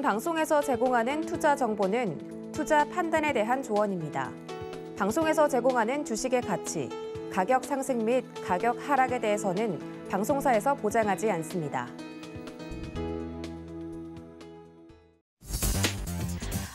모든 방송에서 제공하는 투자 정보는 투자 판단에 대한 조언입니다. 방송에서 제공하는 주식의 가치, 가격 상승 및 가격 하락에 대해서는 방송사에서 보장하지 않습니다.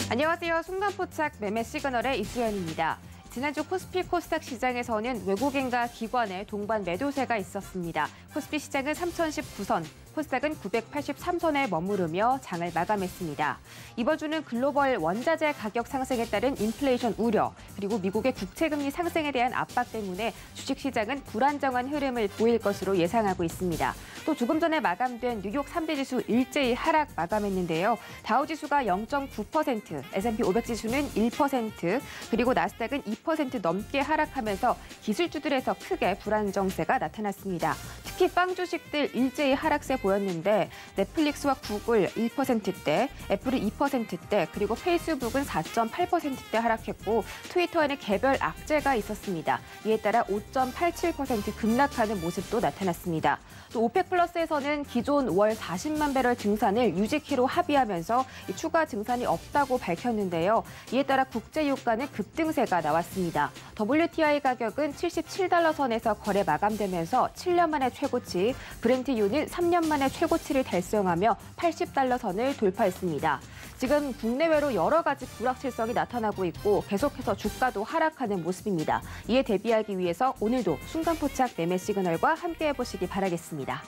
안녕하세요. 순간포착 매매 시그널의 이수연입니다. 지난주 코스피 코스닥 시장에서는 외국인과 기관의 동반 매도세가 있었습니다. 코스피 시장은 3019선, 코스닥은 983선에 머무르며 장을 마감했습니다. 이번 주는 글로벌 원자재 가격 상승에 따른 인플레이션 우려, 그리고 미국의 국채금리 상승에 대한 압박 때문에 주식시장은 불안정한 흐름을 보일 것으로 예상하고 있습니다. 또 조금 전에 마감된 뉴욕 3대 지수 일제히 하락 마감했는데요. 다우지수가 0.9%, S&P 500지수는 1%, 그리고 나스닥은 2% 넘게 하락하면서 기술주들에서 크게 불안정세가 나타났습니다. 특히 빵 주식들 일제히 하락세 보였는데 넷플릭스와 구글 1%대, 애플은 2%대, 그리고 페이스북은 4.8%대 하락했고 트위터에는 개별 악재가 있었습니다. 이에 따라 5.87% 급락하는 모습도 나타났습니다. 또 오펙 플러스에서는 기존 월 40만 배럴 증산을 유지키로 합의하면서 추가 증산이 없다고 밝혔는데요. 이에 따라 국제유가는 급등세가 나왔습니다. WTI 가격은 77달러 선에서 거래 마감되면서 7년 만에 최고치, 브렌트유는 3년 만에 최고치를 달성하며 80달러 선을 돌파했습니다. 지금 국내외로 여러 가지 불확실성이 나타나고 있고 계속해서 주가도 하락하는 모습입니다. 이에 대비하기 위해서 오늘도 순간포착 매매 시그널과 함께 해보시기 바라겠습니다.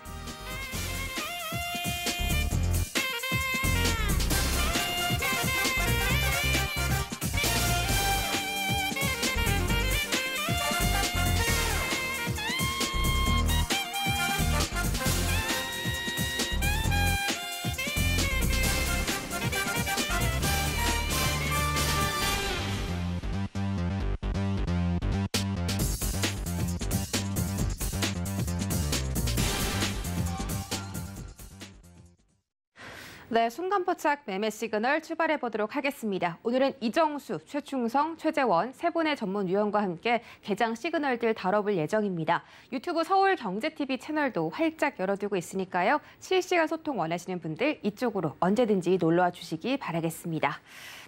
네, 순간포착 매매 시그널 출발해 보도록 하겠습니다. 오늘은 이정수, 최충성, 최재원 세 분의 전문위원과 함께 개장 시그널들 다뤄볼 예정입니다. 유튜브 서울경제TV 채널도 활짝 열어두고 있으니까요. 실시간 소통 원하시는 분들 이쪽으로 언제든지 놀러와 주시기 바라겠습니다.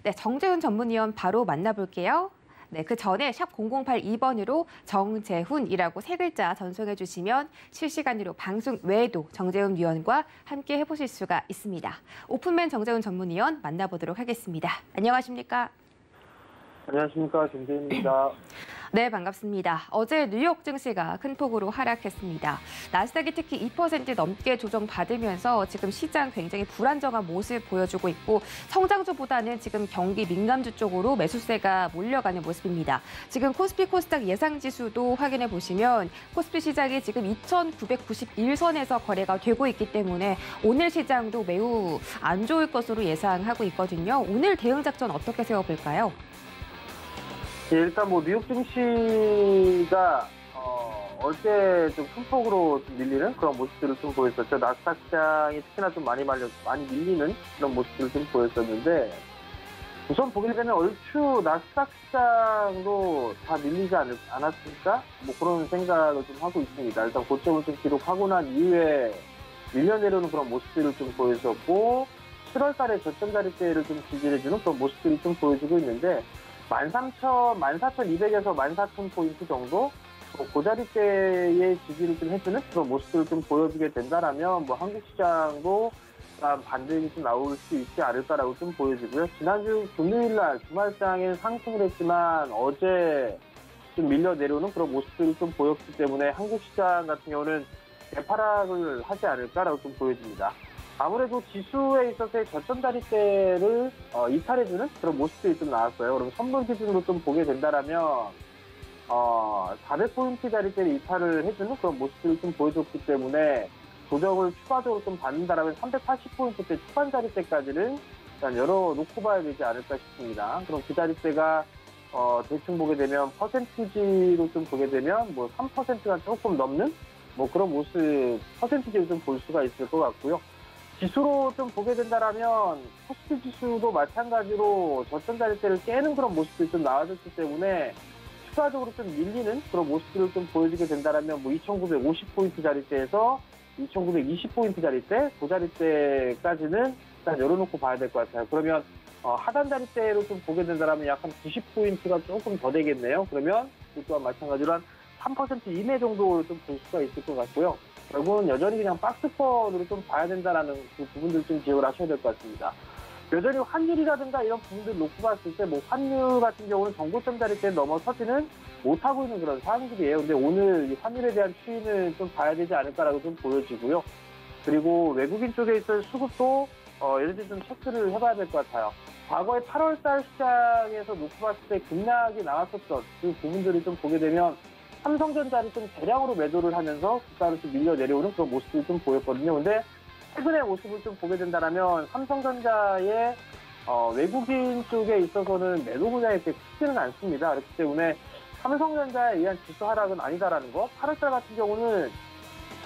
네, 정재훈 전문위원 바로 만나볼게요. 네, 그 전에 샵 0082번으로 정재훈이라고 세 글자 전송해 주시면 실시간으로 방송 외에도 정재훈 위원과 함께 해보실 수가 있습니다. 오픈맨 정재훈 전문위원 만나보도록 하겠습니다. 안녕하십니까? 안녕하십니까, 김재훈입니다. 네, 반갑습니다. 어제 뉴욕 증시가 큰 폭으로 하락했습니다. 나스닥이 특히 2% 넘게 조정받으면서 지금 시장 굉장히 불안정한 모습 보여주고 있고 성장주보다는 지금 경기 민감주 쪽으로 매수세가 몰려가는 모습입니다. 지금 코스피 코스닥 예상지수도 확인해 보시면 코스피 시장이 지금 2,991선에서 거래가 되고 있기 때문에 오늘 시장도 매우 안 좋을 것으로 예상하고 있거든요. 오늘 대응 작전 어떻게 세워볼까요? 예, 일단 뉴욕 증시가 어제 좀 큰 폭으로 좀 밀리는 그런 모습들을 좀 보였었죠. 나스닥 시장이 특히나 좀 많이 밀리는 그런 모습들을 좀 보였었는데 우선 보게 되면 얼추 나스닥 시장도 다 밀리지 않았을까? 그런 생각을 좀 하고 있습니다. 일단 고점을 좀 기록하고 난 이후에 밀려내려는 그런 모습들을 좀 보였었고 7월 달에 저점 자리대를 좀 지지해주는 그런 모습들이 좀 보여지고 있는데 14,200에서 14,000포인트 정도 그 자리대의 지지를 좀 해주는 그런 모습들을 좀 보여주게 된다라면 한국 시장도 반등이 좀 나올 수 있지 않을까라고 좀 보여지고요. 지난주 금요일 날 주말장에 상승을 했지만 어제 좀 밀려 내려오는 그런 모습들이 좀 보였기 때문에 한국 시장 같은 경우는 대파락을 하지 않을까라고 좀 보여집니다. 아무래도 지수에 있어서의 저점 자리대를 이탈해주는 그런 모습들이 좀 나왔어요. 그럼 선물 기준으로 좀 보게 된다라면 400포인트 자리대를 이탈을 해주는 그런 모습들을 좀 보여줬기 때문에 조정을 추가적으로 좀 받는다라면 380포인트대 초반 자리대까지는 일단 열어놓고 봐야 되지 않을까 싶습니다. 그럼 그 자리대가 대충 보게 되면 퍼센티지로 좀 보게 되면 3%가 조금 넘는 그런 모습 퍼센티지로 좀 볼 수가 있을 것 같고요. 지수로 좀 보게 된다라면 코스피 지수도 마찬가지로 저점 자리대를 깨는 그런 모습들이 좀 나와줬기 때문에 추가적으로 좀 밀리는 그런 모습들을 좀 보여주게 된다라면 2,950포인트 자리대에서 2,920포인트 자리대, 그 자리대까지는 일단 열어놓고 봐야 될 것 같아요. 그러면 하단 자리대로 좀 보게 된다면 약 한 90포인트가 조금 더 되겠네요. 그러면 이 또한 마찬가지로 한 3% 이내 정도로 좀 볼 수가 있을 것 같고요. 결국은 여전히 그냥 박스권으로 좀 봐야 된다라는 그 부분들 좀 기억을 하셔야 될 것 같습니다. 여전히 환율이라든가 이런 부분들 놓고 봤을 때 뭐 환율 같은 경우는 정고점 자리대 넘어서지는 못하고 있는 그런 상황들이에요. 근데 오늘 이 환율에 대한 추이는 좀 봐야 되지 않을까라고 좀 보여지고요. 그리고 외국인 쪽에 있을 수급도 예를 들어 좀 체크를 해봐야 될 것 같아요. 과거에 8월달 시장에서 놓고 봤을 때 급락이 나왔었던 그 부분들을 좀 보게 되면 삼성전자를 좀 대량으로 매도를 하면서 주가를 좀 밀려 내려오는 그런 모습이 좀 보였거든요. 근데 최근의 모습을 좀 보게 된다면 삼성전자의 외국인 쪽에 있어서는 매도 분야에 그렇게 크지는 않습니다. 그렇기 때문에 삼성전자에 의한 지수 하락은 아니다라는 거. 8월달 같은 경우는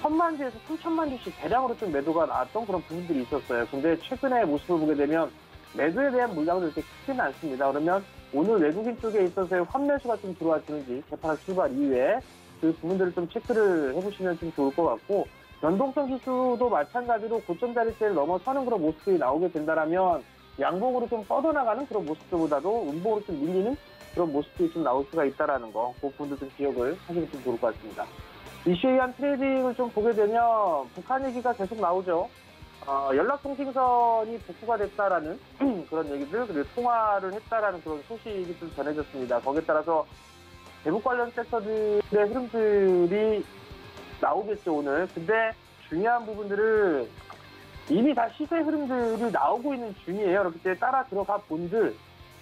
1,000만 주에서 3,000만 주씩 대량으로 좀 매도가 나왔던 그런 부분들이 있었어요. 근데 최근의 모습을 보게 되면 매도에 대한 물량은 그렇게 크지는 않습니다. 그러면 오늘 외국인 쪽에 있어서의 환매수가 좀 들어와주는지 재판 출발 이후에 그 부분들을 좀 체크를 해보시면 좀 좋을 것 같고, 연동성 지수도 마찬가지로 고점 자리대를 넘어서는 그런 모습이 나오게 된다면 양봉으로 좀 뻗어나가는 그런 모습들보다도 음봉으로 좀 밀리는 그런 모습들이 좀 나올 수가 있다는 거, 그 부분도 좀 기억을 하시면 좀 좋을 것 같습니다. 이슈에 의한 트레이딩을 좀 보게 되면 북한 얘기가 계속 나오죠. 연락통신선이 복구가 됐다라는 그런 얘기들, 그리고 통화를 했다라는 그런 소식이 좀 전해졌습니다. 거기에 따라서 대북 관련 섹터들의 흐름들이 나오겠죠, 오늘. 근데 중요한 부분들은 이미 다 시세 흐름들이 나오고 있는 중이에요. 그렇기 때문에 따라 들어가 본들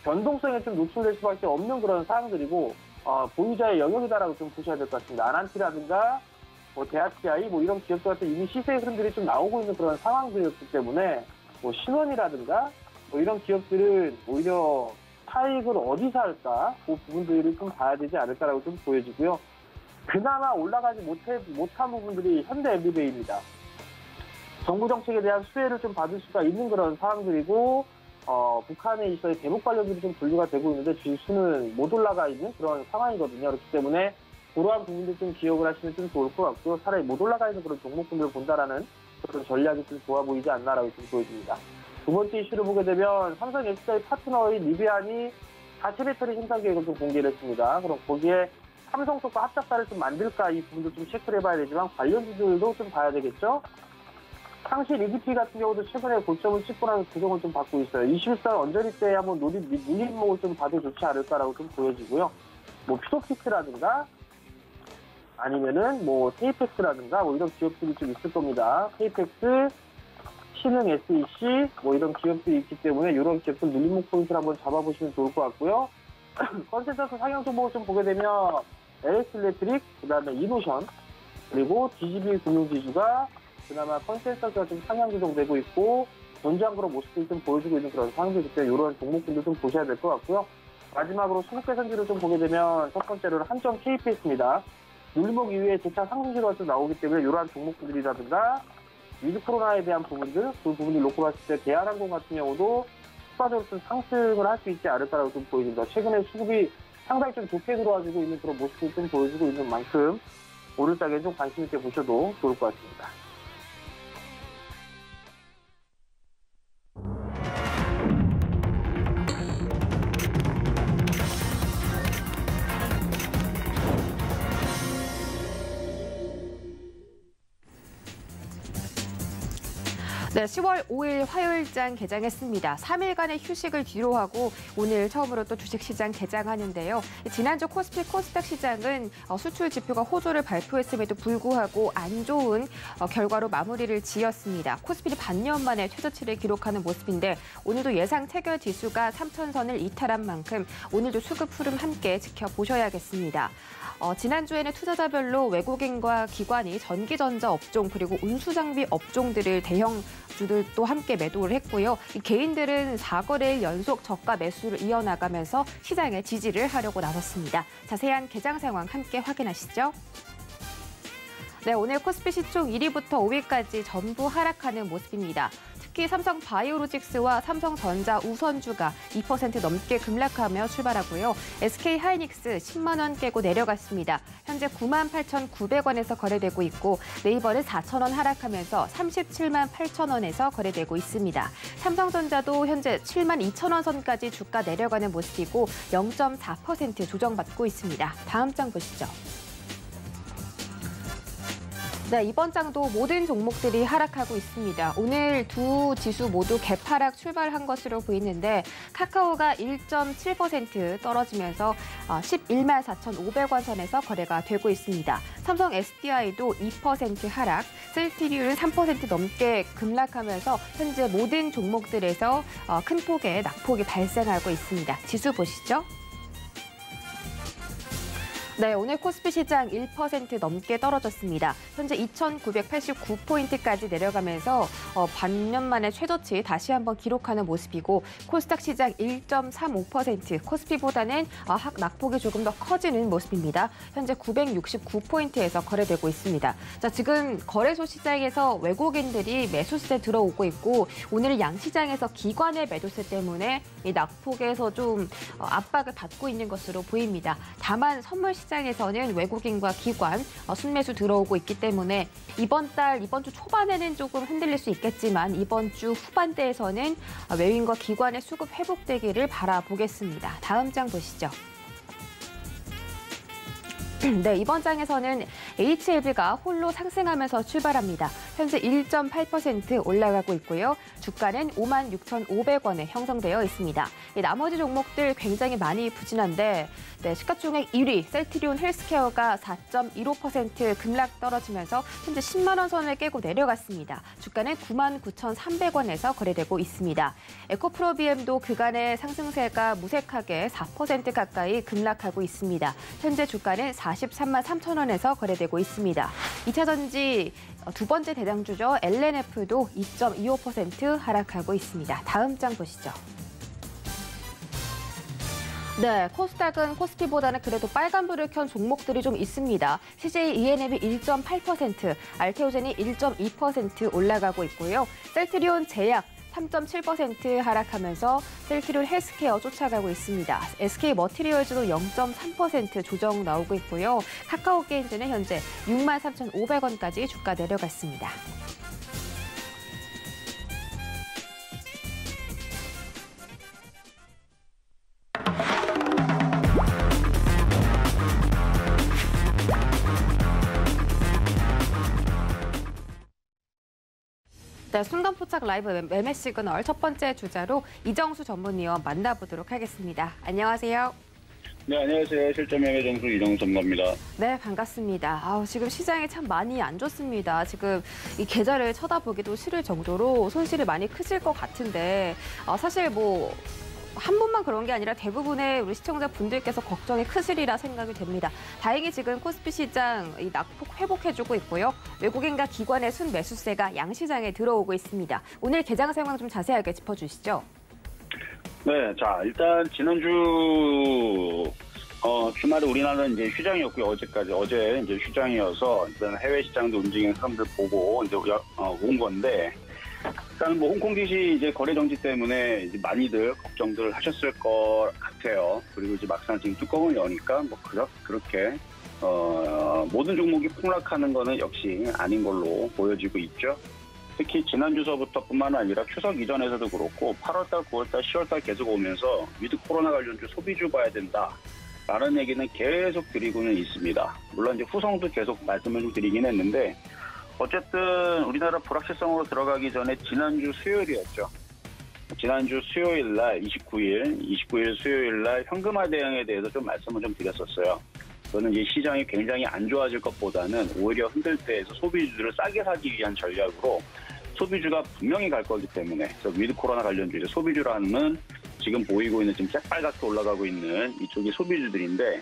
변동성에 좀 노출될 수밖에 없는 그런 사항들이고, 보유자의 영역이다라고 좀 보셔야 될 것 같습니다. 아난티라든가 뭐 대학CI 뭐 이런 기업들 같은 이미 시세 흐름들이 좀 나오고 있는 그런 상황들이었기 때문에 뭐 신원이라든가 뭐 이런 기업들은 오히려 차익을 어디서 할까, 그 부분들을 좀 봐야 되지 않을까라고 좀 보여지고요. 그나마 올라가지 못한 부분들이 현대 MB베이입니다. 정부 정책에 대한 수혜를 좀 받을 수가 있는 그런 상황들이고, 북한에 있어서 대북 관련들이 좀 분류가 되고 있는데 지수는 못 올라가 있는 그런 상황이거든요. 그렇기 때문에 그러한 부분들 좀 기억을 하시면 좀 좋을 것 같고요. 차라리 못 올라가 있는 그런 종목군들을 본다라는 그런 전략이 좀 좋아 보이지 않나라고 좀 보여집니다. 두 번째 이슈를 보게 되면 삼성 SDI 파트너인 리비안이 자체 배터리 생산 계획을 좀 공개를 했습니다. 그럼 거기에 삼성 쪽과 합작사를 좀 만들까, 이 부분도 좀 체크를 해봐야 되지만 관련주들도 좀 봐야 되겠죠. 상시 리드피 같은 경우도 최근에 고점을 찍고 나서 조정을 좀 받고 있어요. 21살 언저리 때 한번 눌림목을 좀 봐도 좋지 않을까라고 좀 보여지고요. 뭐 퓨도피스라든가 아니면은 뭐 테이펙스라든가 뭐 이런 기업들이 좀 있을 겁니다. 테이펙스, 신흥 SEC 뭐 이런 기업들이 있기 때문에 이런 기업들 눌림목 포인트를 한번 잡아보시면 좋을 것 같고요. 컨센서스 상향 종목을 좀 보게 되면 LS 일렉트릭, 그 다음에 이노션, 그리고 DGB 금융지주가 그나마 컨센서스가 좀 상향 조정되고 있고 전주한 그런 모습들이 좀 보여주고 있는 그런 상황이기 때문에 이런 종목들도 좀 보셔야 될 것 같고요. 마지막으로 수급 개선지를 좀 보게 되면 첫 번째로는 한정 KPS입니다. 눌림목 이후에 재차 상승지가 좀 나오기 때문에 이러한 종목들이라든가 위드 코로나에 대한 부분들, 그 부분을 놓고 봤을 때 대한항공 같은 경우도 추가적으로 좀 상승을 할 수 있지 않을까라고 좀 보여집니다. 최근에 수급이 상당히 좀 좋게 들어와주고 있는 그런 모습을 좀 보여주고 있는 만큼 오늘장에 좀 관심 있게 보셔도 좋을 것 같습니다. 네, 10월 5일 화요일장 개장했습니다. 3일간의 휴식을 뒤로하고 오늘 처음으로 또 주식시장 개장하는데요. 지난주 코스피 코스닥 시장은 수출 지표가 호조를 발표했음에도 불구하고 안 좋은 결과로 마무리를 지었습니다. 코스피는 반년 만에 최저치를 기록하는 모습인데 오늘도 예상 체결 지수가 3,000선을 이탈한 만큼 오늘도 수급 흐름 함께 지켜보셔야겠습니다. 지난주에는 투자자별로 외국인과 기관이 전기전자 업종 그리고 운수장비 업종들을 대형주들도 함께 매도를 했고요. 개인들은 4거래일 연속 저가 매수를 이어나가면서 시장에 지지를 하려고 나섰습니다. 자세한 개장 상황 함께 확인하시죠. 네, 오늘 코스피 시총 1위부터 5위까지 전부 하락하는 모습입니다. 특히 삼성 바이오로직스와 삼성전자 우선주가 2% 넘게 급락하며 출발하고요. SK 하이닉스 10만 원 깨고 내려갔습니다. 현재 98,900원에서 거래되고 있고 네이버는 4,000원 하락하면서 37만 8천원에서 거래되고 있습니다. 삼성전자도 현재 7만 2천원 선까지 주가 내려가는 모습이고 0.4% 조정받고 있습니다. 다음 장 보시죠. 네, 이번 장도 모든 종목들이 하락하고 있습니다. 오늘 두 지수 모두 개파락 출발한 것으로 보이는데 카카오가 1.7% 떨어지면서 11만 4,500원 선에서 거래가 되고 있습니다. 삼성 SDI도 2% 하락, 셀트리온은 3% 넘게 급락하면서 현재 모든 종목들에서 큰 폭의 낙폭이 발생하고 있습니다. 지수 보시죠. 네, 오늘 코스피 시장 1% 넘게 떨어졌습니다. 현재 2,989포인트까지 내려가면서 반년 만에 최저치 다시 한번 기록하는 모습이고 코스닥 시장 1.35%, 코스피보다는 낙폭이 조금 더 커지는 모습입니다. 현재 969포인트에서 거래되고 있습니다. 자, 지금 거래소 시장에서 외국인들이 매수세 들어오고 있고 오늘 양시장에서 기관의 매도세 때문에 이 낙폭에서 좀 압박을 받고 있는 것으로 보입니다. 다만 선물 시장에서는 외국인과 기관 순매수 들어오고 있기 때문에 이번 주 초반에는 조금 흔들릴 수 있겠지만 이번 주 후반대에서는 외국인과 기관의 수급 회복되기를 바라보겠습니다. 다음 장 보시죠. 네, 이번 장에서는 HLB가 홀로 상승하면서 출발합니다. 현재 1.8% 올라가고 있고요. 주가는 56,500원에 형성되어 있습니다. 나머지 종목들 굉장히 많이 부진한데 시가총액 1위 셀트리온 헬스케어가 4.15% 급락 떨어지면서 현재 10만 원 선을 깨고 내려갔습니다. 주가는 99,300원에서 거래되고 있습니다. 에코프로비엠도 그간의 상승세가 무색하게 4% 가까이 급락하고 있습니다. 현재 주가는 43만 3천 원에서 거래되고 있습니다. 2차전지 두 번째 대장주죠. LNF도 2.25% 하락하고 있습니다. 다음 장 보시죠. 네, 코스닥은 코스피보다는 그래도 빨간불을 켠 종목들이 좀 있습니다. CJ ENM이 1.8%, 알테오젠이 1.2% 올라가고 있고요. 셀트리온 제약 3.7% 하락하면서 셀트리온 헬스케어 쫓아가고 있습니다. SK 머티리얼즈도 0.3% 조정 나오고 있고요. 카카오 게임즈는 현재 63,500원까지 주가 내려갔습니다. 네, 순간포착 라이브 매매 시그널 첫 번째 주자로 이정수 전문위원 만나보도록 하겠습니다. 안녕하세요. 네, 안녕하세요. 실전 매매 정수 이정수 전문입니다. 네, 반갑습니다. 지금 시장이 참 많이 안 좋습니다. 지금 이 계좌를 쳐다보기도 싫을 정도로 손실이 많이 크실 것 같은데 사실 한 분만 그런 게 아니라 대부분의 우리 시청자분들께서 걱정이 크시리라 생각이 됩니다. 다행히 지금 코스피 시장 이 낙폭 회복해주고 있고요. 외국인과 기관의 순매수세가 양시장에 들어오고 있습니다. 오늘 개장 상황 좀 자세하게 짚어주시죠. 네, 자 일단 지난주 주말에 우리나라는 이제 휴장이었고요. 어제 이제 휴장이어서 일단 해외 시장도 움직이는 사람들 보고 이제 온 건데. 일단 홍콩 DC 이제 거래 정지 때문에 이제 많이들 걱정들 하셨을 것 같아요. 그리고 이제 막상 지금 뚜껑을 여니까 그렇게 모든 종목이 폭락하는 거는 역시 아닌 걸로 보여지고 있죠. 특히 지난주서부터뿐만 아니라 추석 이전에서도 그렇고 8월달, 9월달, 10월달 계속 오면서 위드 코로나 관련주 소비주 봐야 된다라는 얘기는 계속 드리고는 있습니다. 물론 이제 후성도 계속 말씀을 좀 드리긴 했는데 어쨌든 우리나라 불확실성으로 들어가기 전에 지난주 수요일이었죠. 지난주 수요일 날 29일 수요일 날 현금화 대응에 대해서 좀 말씀을 좀 드렸었어요. 저는 이제 시장이 굉장히 안 좋아질 것보다는 오히려 흔들 때에서 소비주들을 싸게 사기 위한 전략으로 소비주가 분명히 갈 거기 때문에 그래서 위드 코로나 관련주 이제 소비주라는 지금 보이고 있는 지금 새빨갛게 올라가고 있는 이쪽이 소비주들인데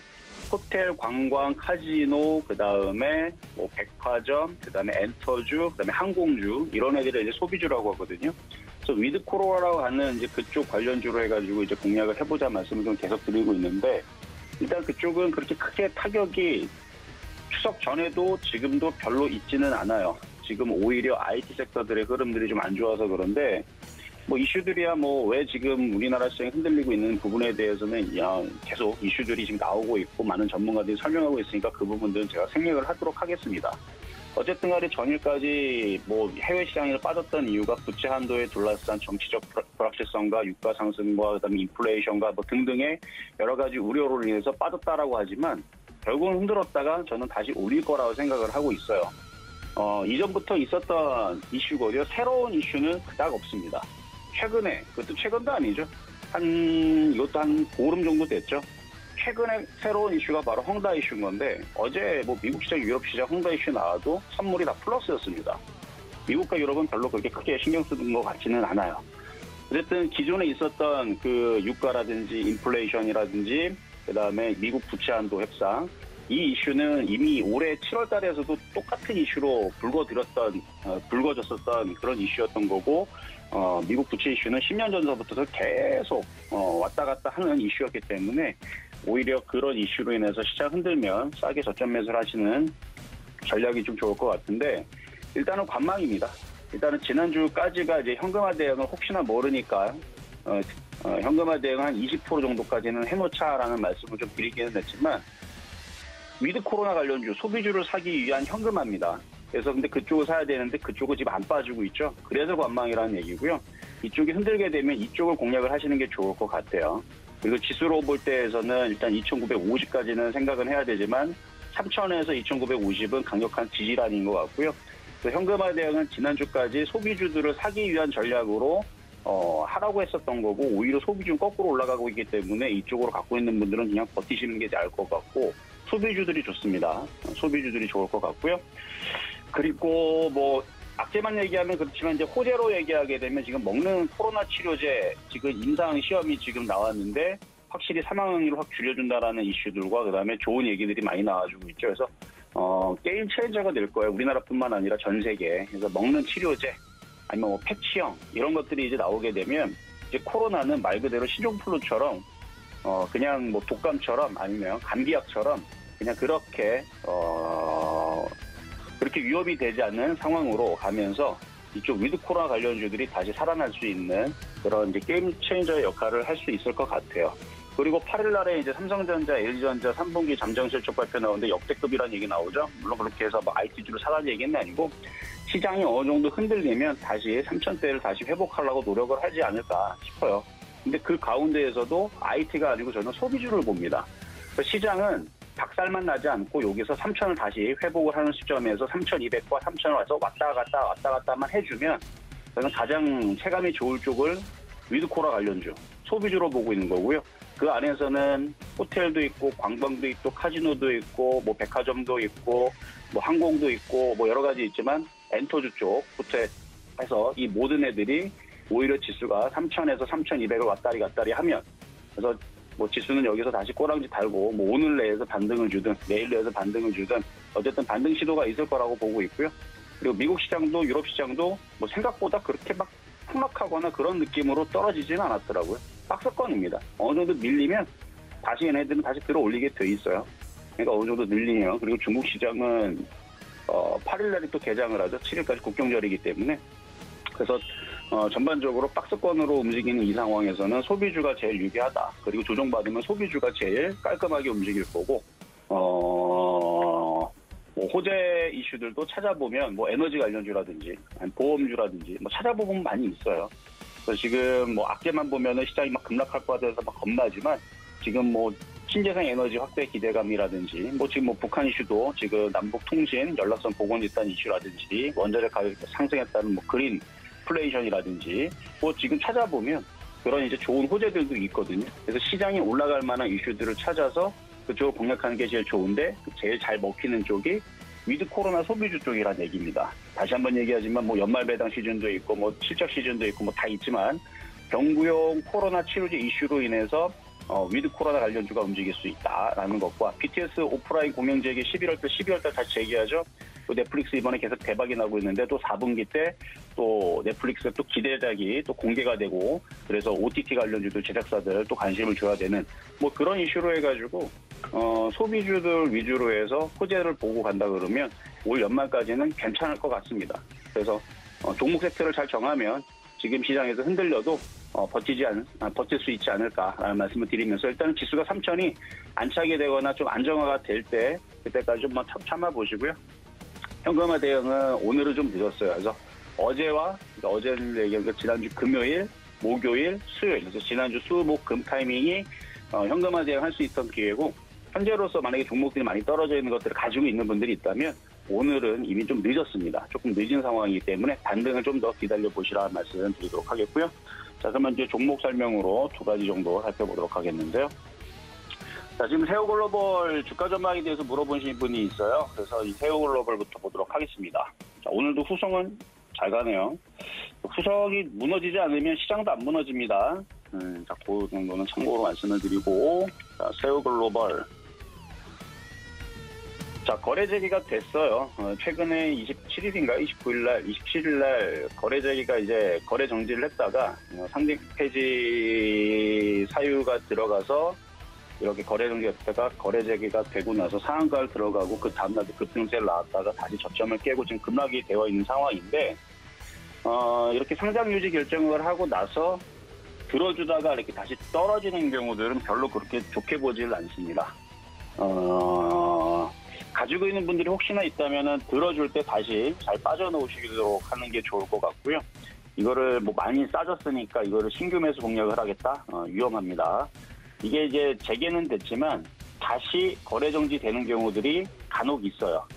호텔, 관광, 카지노, 그다음에 백화점, 그다음에 엔터주, 그다음에 항공주 이런 애들을 이제 소비주라고 하거든요. 그래서 위드 코로나라고 하는 이제 그쪽 관련주로 해가지고 이제 공략을 해보자 말씀을 좀 계속 드리고 있는데 일단 그쪽은 그렇게 크게 타격이 추석 전에도 지금도 별로 있지는 않아요. 지금 오히려 IT 섹터들의 흐름들이 좀 안 좋아서 그런데 뭐 이슈들이야 뭐 왜 지금 우리나라 시장이 흔들리고 있는 부분에 대해서는 계속 이슈들이 지금 나오고 있고 많은 전문가들이 설명하고 있으니까 그 부분들은 제가 생략을 하도록 하겠습니다. 어쨌든 간에 전일까지 뭐 해외 시장에 빠졌던 이유가 부채 한도에 둘러싼 정치적 불확실성과 유가 상승과 그다음에 인플레이션과 뭐 등등의 여러 가지 우려로 인해서 빠졌다라고 하지만 결국은 흔들었다가 저는 다시 올릴 거라고 생각을 하고 있어요. 이전부터 있었던 이슈고요. 새로운 이슈는 그닥 없습니다. 최근에, 그것도 최근도 아니죠. 이것도 한 보름 정도 됐죠. 최근에 새로운 이슈가 바로 헝다 이슈인 건데 어제 뭐 미국 시장, 유럽 시장 헝다 이슈 나와도 선물이 다 플러스였습니다. 미국과 유럽은 별로 그렇게 크게 신경 쓰는 것 같지는 않아요. 어쨌든 기존에 있었던 그 유가라든지 인플레이션이라든지 그다음에 미국 부채 한도 협상 이 이슈는 이미 올해 7월 달에서도 똑같은 이슈로 불거졌었던 그런 이슈였던 거고 미국 부채 이슈는 10년 전서부터 계속 왔다 갔다 하는 이슈였기 때문에 오히려 그런 이슈로 인해서 시장 흔들면 싸게 저점 매수를 하시는 전략이 좀 좋을 것 같은데 일단은 관망입니다. 일단은 지난주까지가 이제 현금화 대응을 혹시나 모르니까 현금화 대응 한 20% 정도까지는 해놓자라는 말씀을 좀 드리기는 했지만 위드 코로나 관련주, 소비주를 사기 위한 현금화입니다. 그래서 근데 그쪽을 사야 되는데 그쪽은 지금 안 빠지고 있죠. 그래서 관망이라는 얘기고요. 이쪽이 흔들게 되면 이쪽을 공략을 하시는 게 좋을 것 같아요. 그리고 지수로 볼 때에서는 일단 2,950까지는 생각은 해야 되지만 3,000에서 2,950은 강력한 지지란인 것 같고요. 현금화 대응은 지난주까지 소비주들을 사기 위한 전략으로 하라고 했었던 거고 오히려 소비주는 거꾸로 올라가고 있기 때문에 이쪽으로 갖고 있는 분들은 그냥 버티시는 게 나을 것 같고 소비주들이 좋습니다. 소비주들이 좋을 것 같고요. 그리고 뭐 악재만 얘기하면 그렇지만 이제 호재로 얘기하게 되면 지금 먹는 코로나 치료제 지금 임상 시험이 지금 나왔는데 확실히 사망률을 확 줄여준다라는 이슈들과 그다음에 좋은 얘기들이 많이 나와주고 있죠. 그래서 게임 체인저가 될 거예요. 우리나라뿐만 아니라 전 세계. 그래서 먹는 치료제 아니면 뭐 패치형 이런 것들이 이제 나오게 되면 이제 코로나는 말 그대로 신종플루처럼 그냥 뭐 독감처럼 아니면 감기약처럼 그냥 그렇게 위협이 되지 않는 상황으로 가면서 이쪽 위드 코로나 관련주들이 다시 살아날 수 있는 그런 이제 게임 체인저의 역할을 할 수 있을 것 같아요. 그리고 8일 날에 이제 삼성전자, LG전자 3분기 잠정 실적 발표 나오는데 역대급이라는 얘기 나오죠. 물론 그렇게 해서 뭐 IT주를 사라는 얘기는 아니고 시장이 어느 정도 흔들리면 다시 3,000대를 다시 회복하려고 노력을 하지 않을까 싶어요. 근데 그 가운데에서도 IT가 아니고 저는 소비주를 봅니다. 그래서 시장은 박살만 나지 않고 여기서 3,000을 다시 회복을 하는 시점에서 3,200과 3,000을 와서 왔다 갔다만 해주면 저는 가장 체감이 좋을 쪽을 위드코라 관련주, 소비주로 보고 있는 거고요. 그 안에서는 호텔도 있고 관광도 있고 카지노도 있고 뭐 백화점도 있고 뭐 항공도 있고 뭐 여러 가지 있지만 엔터주 쪽부터 해서 이 모든 애들이 오히려 지수가 3,000에서 3,200을 왔다리 하면 그래서 뭐 지수는 여기서 다시 꼬랑지 달고 뭐 오늘 내에서 반등을 주든 내일 내에서 반등을 주든 어쨌든 반등 시도가 있을 거라고 보고 있고요. 그리고 미국 시장도 유럽 시장도 뭐 생각보다 그렇게 막 폭락하거나 그런 느낌으로 떨어지지는 않았더라고요. 박스권입니다. 어느 정도 밀리면 다시 얘네들은 다시 들어올리게 돼 있어요. 그러니까 어느 정도 밀리네요. 그리고 중국 시장은 8일 날에 또 개장을 하죠. 7일까지 국경절이기 때문에. 그래서 전반적으로 박스권으로 움직이는 이 상황에서는 소비주가 제일 유리하다. 그리고 조정받으면 소비주가 제일 깔끔하게 움직일 거고 뭐 호재 이슈들도 찾아보면 뭐 에너지 관련주라든지 보험주라든지 뭐 찾아보면 많이 있어요. 그래서 지금 뭐 악재만 보면은 시장이 막 급락할 것 같아서 막 겁나지만 지금 뭐 신재생 에너지 확대 기대감이라든지 뭐 지금 뭐 북한 이슈도 지금 남북 통신 연락선 복원 있다는 이슈라든지 원자력 가격이 상승했다는 뭐 그린 플레이션이라든지 뭐 지금 찾아보면 그런 이제 좋은 호재들도 있거든요. 그래서 시장이 올라갈 만한 이슈들을 찾아서 그쪽을 공략하는 게 제일 좋은데 제일 잘 먹히는 쪽이 위드 코로나 소비주 쪽이라는 얘기입니다. 다시 한번 얘기하지만 뭐 연말 배당 시즌도 있고 뭐 실적 시즌도 있고 뭐 다 있지만 경구용 코로나 치료제 이슈로 인해서 위드 코로나 관련주가 움직일 수 있다라는 것과 BTS 오프라인 공연 재개 12월 달 다시 재개하죠. 또 넷플릭스 이번에 계속 대박이 나고 있는데 또 4분기 때 또 넷플릭스 또 기대작이 또 공개가 되고 그래서 OTT 관련주도 제작사들 또 관심을 줘야 되는 뭐 그런 이슈로 해가지고 소비주들 위주로 해서 호재를 보고 간다 그러면 올 연말까지는 괜찮을 것 같습니다. 그래서 종목 세트를 잘 정하면 지금 시장에서 흔들려도 버틸 수 있지 않을까라는 말씀을 드리면서 일단은 지수가 3,000이 안착이 되거나 좀 안정화가 될 때 그때까지 좀 참아보시고요. 현금화 대응은 오늘은 좀 늦었어요. 그래서 어제는 얘기한 지난주 금요일, 목요일, 수요일, 그래서 지난주 수, 목, 금 타이밍이 현금화 대응할 수 있던 기회고 현재로서 만약에 종목들이 많이 떨어져 있는 것들을 가지고 있는 분들이 있다면 오늘은 이미 좀 늦었습니다. 조금 늦은 상황이기 때문에 반등을 좀 더 기다려 보시라는 말씀을 드리도록 하겠고요. 자, 그러면 이제 종목 설명으로 2가지 정도 살펴보도록 하겠는데요. 자, 지금 세오글로벌 주가 전망에 대해서 물어보신 분이 있어요. 그래서 이 세오글로벌부터 보도록 하겠습니다. 자, 오늘도 후성은 잘 가네요. 후성이 무너지지 않으면 시장도 안 무너집니다. 자, 그 정도는 참고로 말씀을 드리고, 자, 세오글로벌. 자, 거래 재개가 됐어요. 최근에 27일인가 29일날, 27일날 거래 재개가 이제 거래 정지를 했다가 상징 폐지 사유가 들어가서 이렇게 거래 정지했다가 거래 재개가 되고 나서 상한가를 들어가고 그 다음날도 급등세를 나왔다가 다시 저점을 깨고 지금 급락이 되어 있는 상황인데 이렇게 상장 유지 결정을 하고 나서 들어주다가 이렇게 다시 떨어지는 경우들은 별로 그렇게 좋게 보지를 않습니다. 가지고 있는 분들이 혹시나 있다면은 들어줄 때 다시 잘 빠져나오시도록 하는 게 좋을 것 같고요. 이거를 뭐 많이 싸졌으니까 이거를 신규 매수 공략을 하겠다? 위험합니다. 이게 이제 재개는 됐지만 다시 거래 정지 되는 경우들이 간혹 있어요.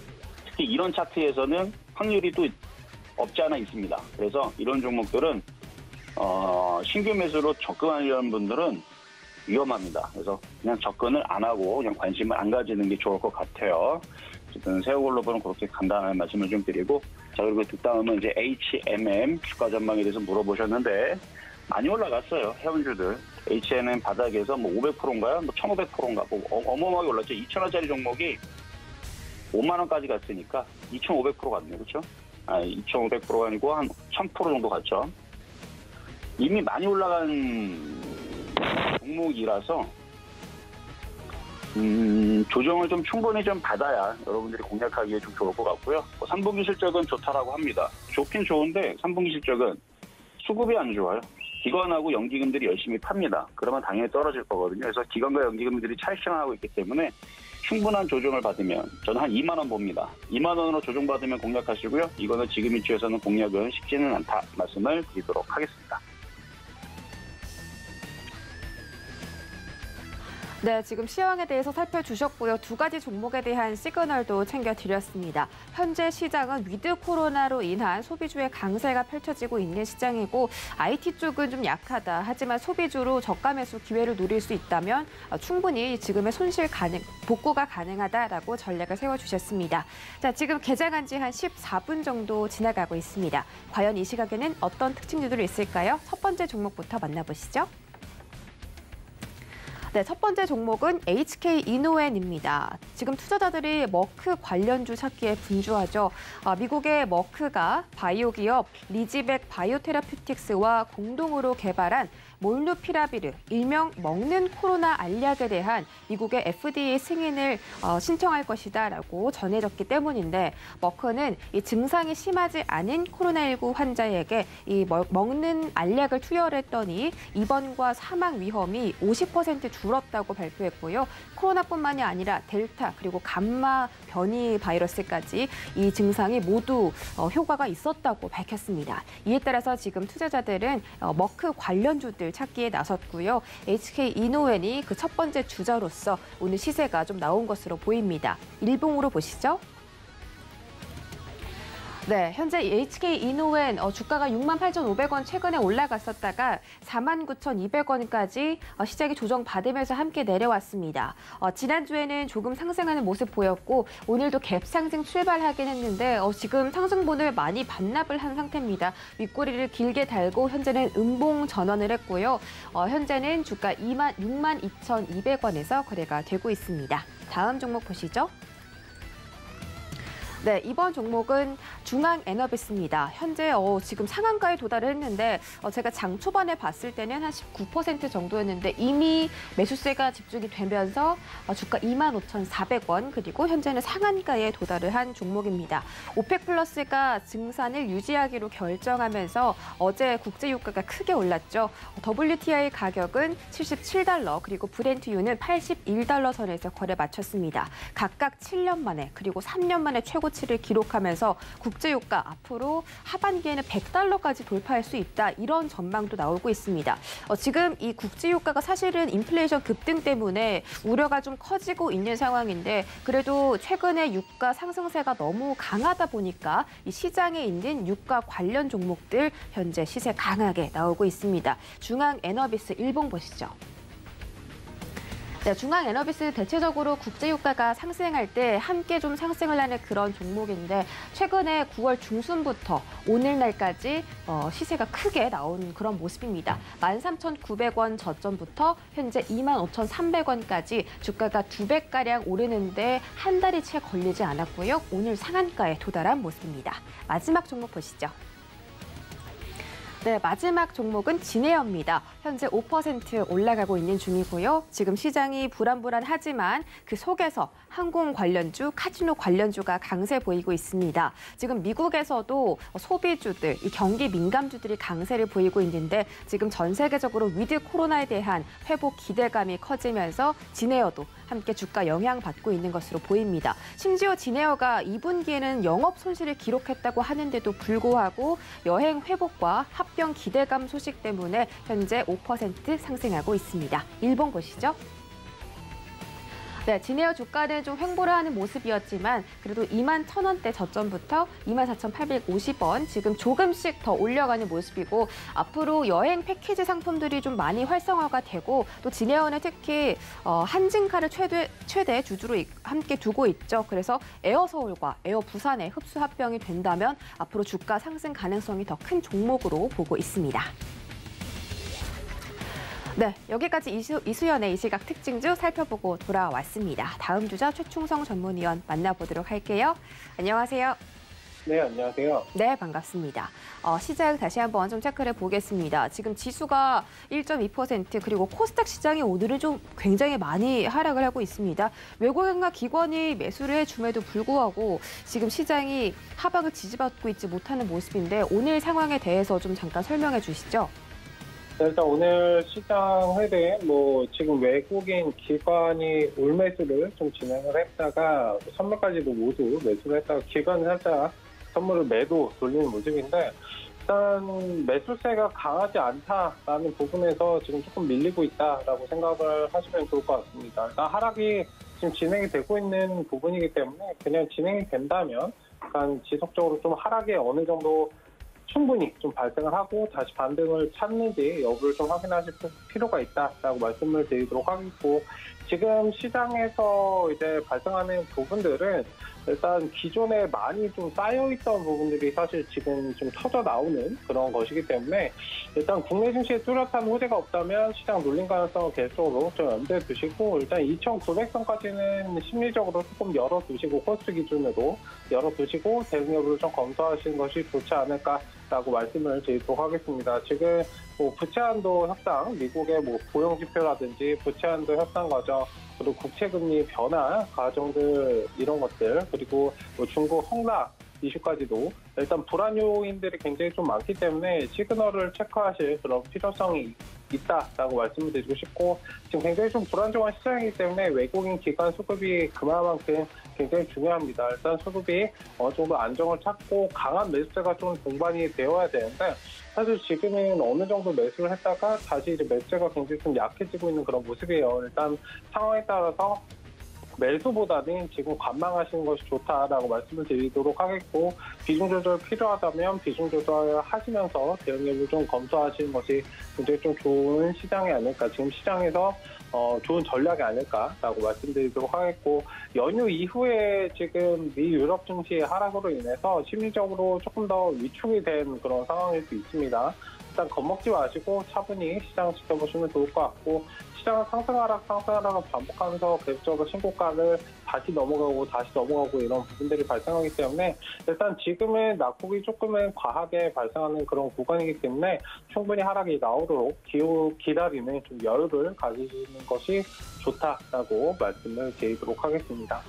특히 이런 차트에서는 확률이 또 없지 않아 있습니다. 그래서 이런 종목들은 신규 매수로 접근하려는 분들은 위험합니다. 그래서 그냥 접근을 안 하고 그냥 관심을 안 가지는 게 좋을 것 같아요. 어쨌든 세오글로벌은 그렇게 간단한 말씀을 좀 드리고, 자, 그리고 그 다음은 이제 HMM 주가 전망에 대해서 물어보셨는데 많이 올라갔어요. 해운주들. HMM 바닥에서 뭐 500%인가요? 뭐 1,500%인가? 뭐 어마어마하게 올랐죠. 2,000원짜리 종목이 5만 원까지 갔으니까 2,500% 갔네요. 그렇죠? 2,500%가 아니고 한 1,000% 정도 갔죠. 이미 많이 올라간 종목이라서 조정을 좀 충분히 좀 받아야 여러분들이 공략하기에 좀 좋을 것 같고요. 3분기 실적은 좋다라고 합니다. 좋긴 좋은데 3분기 실적은 수급이 안 좋아요. 기관하고 연기금들이 열심히 팝니다. 그러면 당연히 떨어질 거거든요. 그래서 기관과 연기금들이 차익실현하고 있기 때문에 충분한 조정을 받으면 저는 한 2만 원 봅니다. 2만 원으로 조정받으면 공략하시고요. 이거는 지금 위치에서는 공략은 쉽지는 않다 말씀을 드리도록 하겠습니다. 네, 지금 시황에 대해서 살펴주셨고요. 2가지 종목에 대한 시그널도 챙겨드렸습니다. 현재 시장은 위드 코로나로 인한 소비주의 강세가 펼쳐지고 있는 시장이고 IT 쪽은 좀 약하다. 하지만 소비주로 저가 매수 기회를 누릴 수 있다면 충분히 지금의 복구가 가능하다라고 전략을 세워주셨습니다. 자, 지금 개장한 지 한 14분 정도 지나가고 있습니다. 과연 이 시각에는 어떤 특징주들이 있을까요? 첫 번째 종목부터 만나보시죠. 네, 첫 번째 종목은 HK 이노엔입니다. 지금 투자자들이 머크 관련주 찾기에 분주하죠. 미국의 머크가 바이오 기업 리지백 바이오테라퓨틱스와 공동으로 개발한 몰누피라비르, 일명 먹는 코로나 알약에 대한 미국의 FDA 승인을 신청할 것이다라고 전해졌기 때문인데 머크는 이 증상이 심하지 않은 코로나19 환자에게 이 먹는 알약을 투여했더니 입원과 사망 위험이 50% 줄었다고 발표했고요. 코로나뿐만이 아니라 델타 그리고 감마 변이 바이러스까지 이 증상이 모두 효과가 있었다고 밝혔습니다. 이에 따라서 지금 투자자들은 머크 관련주들 찾기에 나섰고요. HK 이노엔이 그 첫 번째 주자로서 오늘 시세가 좀 나온 것으로 보입니다. 일봉으로 보시죠. 네, 현재 HK 이노엔 주가가 68,500원 최근에 올라갔었다가 49,200원까지 시장이 조정받으면서 함께 내려왔습니다. 지난주에는 조금 상승하는 모습 보였고 오늘도 갭 상승 출발하긴 했는데 지금 상승분을 많이 반납을 한 상태입니다. 윗꼬리를 길게 달고 현재는 음봉 전환을 했고요. 현재는 주가 62,200원에서 거래가 되고 있습니다. 다음 종목 보시죠. 네, 이번 종목은 중앙에너비스입니다. 현재 지금 상한가에 도달을 했는데 제가 장 초반에 봤을 때는 한 19% 정도였는데 이미 매수세가 집중이 되면서 주가 25,400원 그리고 현재는 상한가에 도달을 한 종목입니다. 오펙 플러스가 증산을 유지하기로 결정하면서 어제 국제유가가 크게 올랐죠. WTI 가격은 77달러 그리고 브렌트유는 81달러 선에서 거래 마쳤습니다. 각각 7년 만에 그리고 3년 만에 최고치를 기록하면서 국제유가 앞으로 하반기에는 100달러까지 돌파할 수 있다. 이런 전망도 나오고 있습니다. 지금 이 국제유가가 사실은 인플레이션 급등 때문에 우려가 좀 커지고 있는 상황인데 그래도 최근에 유가 상승세가 너무 강하다 보니까 이 시장에 있는 유가 관련 종목들 현재 시세 강하게 나오고 있습니다. 중앙에너비스 일봉 보시죠. 네, 중앙에너비스 대체적으로 국제유가가 상승할 때 함께 좀 상승을 하는 그런 종목인데 최근에 9월 중순부터 오늘날까지 시세가 크게 나온 그런 모습입니다. 13,900원 저점부터 현재 25,300원까지 주가가 2배가량 오르는데 한 달이 채 걸리지 않았고요. 오늘 상한가에 도달한 모습입니다. 마지막 종목 보시죠. 네, 마지막 종목은 진에어입니다. 현재 5% 올라가고 있는 중이고요. 지금 시장이 불안불안하지만 그 속에서 항공 관련주, 카지노 관련주가 강세 보이고 있습니다. 지금 미국에서도 소비주들, 이 경기 민감주들이 강세를 보이고 있는데 지금 전 세계적으로 위드 코로나에 대한 회복 기대감이 커지면서 진에어도 함께 주가 영향받고 있는 것으로 보입니다. 심지어 진에어가 2분기에는 영업 손실을 기록했다고 하는데도 불구하고 여행 회복과 합병 기대감 소식 때문에 현재 5% 상승하고 있습니다. 일봉 보시죠. 네, 진에어 주가는 좀 횡보를 하는 모습이었지만 그래도 21,000원대 저점부터 24,850원 지금 조금씩 더 올려가는 모습이고 앞으로 여행 패키지 상품들이 좀 많이 활성화가 되고 또 진에어는 특히 한진카를 최대 주주로 함께 두고 있죠. 그래서 에어서울과 에어부산의 흡수 합병이 된다면 앞으로 주가 상승 가능성이 더 큰 종목으로 보고 있습니다. 네, 여기까지 이수연의 이 시각 특징주 살펴보고 돌아왔습니다. 다음 주자 최충성 전문위원 만나보도록 할게요. 안녕하세요. 네, 안녕하세요. 네, 반갑습니다. 시장 다시 한번 좀 체크를 보겠습니다. 지금 지수가 1.2% 그리고 코스닥 시장이 오늘은 좀 굉장히 많이 하락을 하고 있습니다. 외국인과 기관이 매수를 해줌에도 불구하고 지금 시장이 하방을 지지받고 있지 못하는 모습인데 오늘 상황에 대해서 좀 잠깐 설명해 주시죠. 일단 오늘 시장 회대 지금 외국인 기관이 올매수를 좀 진행을 했다가 선물까지도 모두 매수를 했다가 기관은 살짝 선물을 매도 돌리는 모습인데 일단 매수세가 강하지 않다라는 부분에서 지금 조금 밀리고 있다라고 생각을 하시면 좋을 것 같습니다. 일단 하락이 지금 진행이 되고 있는 부분이기 때문에 그냥 진행이 된다면 약간 지속적으로 좀 하락이 어느 정도 충분히 좀 발생을 하고 다시 반등을 찾는지 여부를 좀 확인하실 필요가 있다라고 말씀을 드리도록 하겠고 지금 시장에서 이제 발생하는 부분들은 일단 기존에 많이 좀 쌓여있던 부분들이 사실 지금 좀 터져 나오는 그런 것이기 때문에 일단 국내 증시에 뚜렷한 호재가 없다면 시장 눌림 가능성을 계속적으로 좀 염두에 두시고 일단 2,900선까지는 심리적으로 조금 열어두시고 코스트 기준으로 열어두시고 대응 여부를 좀 검토하시는 것이 좋지 않을까라고 말씀을 드리도록 하겠습니다. 지금 부채 한도 협상, 미국의 고용 지표라든지 부채 한도 협상 과정 그리고 국채금리 변화 과정들 이런 것들 그리고 중국 홍락 이슈까지도 일단 불안 요인들이 굉장히 좀 많기 때문에 시그널을 체크하실 그런 필요성이 있다라고 말씀을 드리고 싶고 지금 굉장히 좀 불안정한 시장이기 때문에 외국인 기관 수급이 그만큼 굉장히 중요합니다. 일단 수급이 어느 정도 안정을 찾고 강한 매수세가 좀 동반이 되어야 되는데 사실 지금은 어느 정도 매수를 했다가 다시 이제 매수세가 굉장히 좀 약해지고 있는 그런 모습이에요. 일단 상황에 따라서 매수보다는 지금 관망하시는 것이 좋다라고 말씀을 드리도록 하겠고 비중 조절 필요하다면 비중 조절 하시면서 대응 여부를 좀 검토하시는 것이 굉장히 좀 좋은 시장이 아닐까 지금 시장에서 좋은 전략이 아닐까라고 말씀드리도록 하겠고 연휴 이후에 지금 미 유럽 증시의 하락으로 인해서 심리적으로 조금 더 위축이 된 그런 상황일 수 있습니다. 일단 겁먹지 마시고 차분히 시장 지켜보시면 좋을 것 같고 시장은 상승하락 반복하면서 계속적으로 신고가를 다시 넘어가고 이런 부분들이 발생하기 때문에 일단 지금은 낙폭이 조금은 과하게 발생하는 그런 구간이기 때문에 충분히 하락이 나오도록 기다리는 좀 여유를 가지시는 것이 좋다라고 말씀을 드리도록 하겠습니다.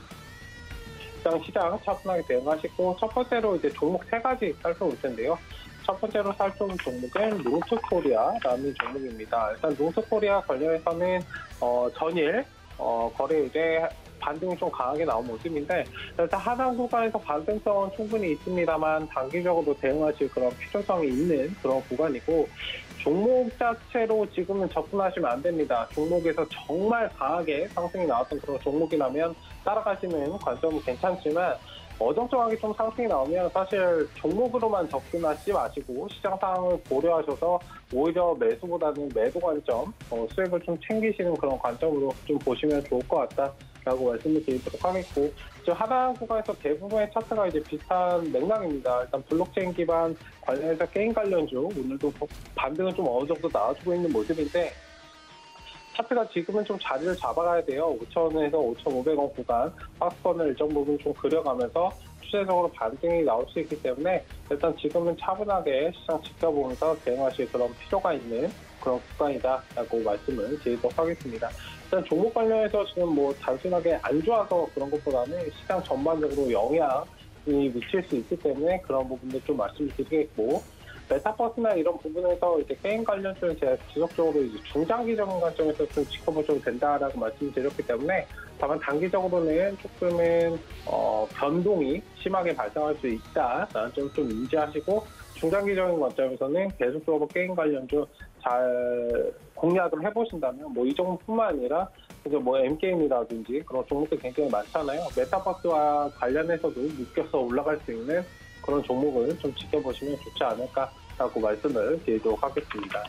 일단 시장 차분하게 대응하시고 첫 번째로 이제 종목 3가지 살펴볼 텐데요. 첫 번째로 살펴볼 종목은 롱투코리아라는 종목입니다. 일단 롱투코리아 관련해서는 전일 거래일에 반등이 좀 강하게 나온 모습인데 일단 하단 구간에서 반등성은 충분히 있습니다만 단기적으로 대응하실 그런 필요성이 있는 그런 구간이고 종목 자체로 지금은 접근하시면 안 됩니다. 종목에서 정말 강하게 상승이 나왔던 그런 종목이라면 따라가시는 관점은 괜찮지만 어정쩡하게 좀 상승이 나오면 사실 종목으로만 접근하지 마시고 시장 상황을 고려하셔서 오히려 매수보다는 매도 관점, 수익을 좀 챙기시는 그런 관점으로 좀 보시면 좋을 것 같다라고 말씀을 드리도록 하겠고, 지금 하단 구간에서 대부분의 차트가 이제 비슷한 맥락입니다. 일단 블록체인 기반 관련해서 게임 관련주 오늘도 반등은 좀 어느 정도 나와주고 있는 모습인데. 차트가 지금은 좀 자리를 잡아가야 돼요. 5,000원에서 5,500원 구간 박스권을 일정 부분 좀 그려가면서 추세적으로 반등이 나올 수 있기 때문에 일단 지금은 차분하게 시장 지켜보면서 대응하실 그런 필요가 있는 그런 구간이다라고 말씀을 드리도록 하겠습니다. 일단 종목 관련해서 지금 뭐 단순하게 안 좋아서 그런 것보다는 시장 전반적으로 영향이 미칠 수 있기 때문에 그런 부분도 좀 말씀을 드리겠고, 메타버스나 이런 부분에서 이제 게임 관련주는 제가 지속적으로 이제 중장기적인 관점에서 좀 지켜보셔도 된다라고 말씀드렸기 때문에 다만 단기적으로는 조금은 변동이 심하게 발생할 수 있다라는 점 좀 인지하시고 중장기적인 관점에서는 계속적으로 게임 관련주 잘 공략을 해보신다면 뭐 이 종목뿐만 아니라 이제 뭐 M게임이라든지 그런 종목들 굉장히 많잖아요. 메타버스와 관련해서도 묶여서 올라갈 수 있는 그런 종목을 좀 지켜보시면 좋지 않을까라고 말씀을 드리도록 하겠습니다.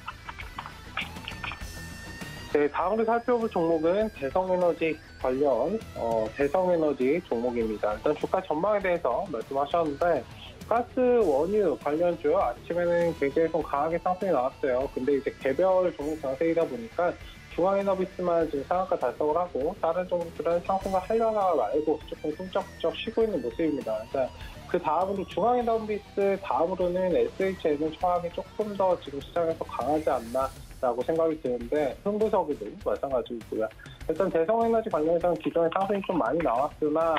네, 다음으로 살펴볼 종목은 대성에너지 관련 대성에너지 종목입니다. 일단 주가 전망에 대해서 말씀하셨는데 가스 원유 관련주 아침에는 굉장히 좀 강하게 상승이 나왔어요. 근데 이제 개별 종목 장세이다 보니까 중앙에너비스만 지금 상한가 달성을 하고 다른 종목들은 상승을 하려나 말고 조금 끔적끔적 쉬고 있는 모습입니다. 그러니까 그 다음으로 중앙에너비스 다음으로는 SHN은 처음이 조금 더 지금 시장에서 강하지 않나라고 생각이 드는데 흥부석이도 마찬가지고요. 일단 대성에너지 관련해서는 기존에 상승이 좀 많이 나왔으나